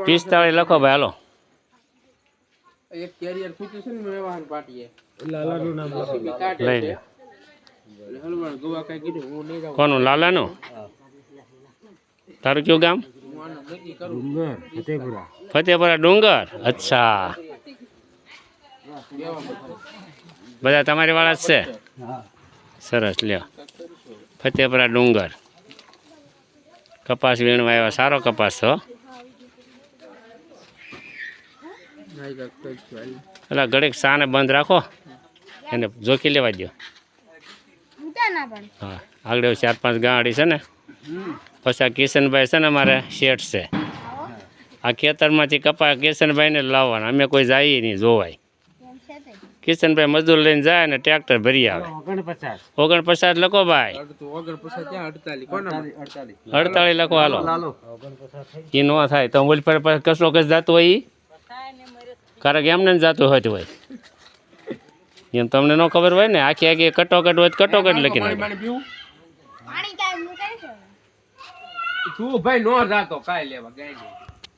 પિસ્તાળીસ લખો ભાઈ હાલો. એક કેરિયર ખૂટ્યું છે ને મેવાન પાટીએ લાલાનું નામ લખો. લઈ લે. હલવાણ ગોવા કઈ કીધું હું નહીં જાઉં. કોનું લાલાનું? તારું કયું ગામ? હું આનો નક્કી કરું. ડુંગર ફતેપુરા. ફતેપુરા ડુંગર. અચ્છા, બધા તમારી વાળા જ છે. સરસ, લ્યો. ફતેપુરા ડુંગર કપાસ વીણવા આવ્યા. સારો કપાસ હો. એટલે ઘડીક સાને બંધ રાખો, એને જોખી લેવા દો. હા, આગળ 4-5 ગાડી છે ને. પછી આ કિશનભાઈ છે ને અમારે શેઠ છે. આ ખેતરમાંથી કપા કિશનભાઈને લાવવાના, અમે કોઈ જઈએ નહીં જોવાય. કિશનભાઈ મજદૂર લઈને જાય ને ટ્રેક્ટર ભરી આવે. 49 લખો ભાઈ. 48 લખો હાલો. એ ન થાય તો બોલ પર કશો કશ જતું હોય. કારણ કે એમને જતું હોય હોય એમ તમને ન ખબર હોય ને. આખી આખી કટોકટ હોય કટોકટ લખી નાખે. તું ભાઈ નો જાતો કાઈ લેવા ગાય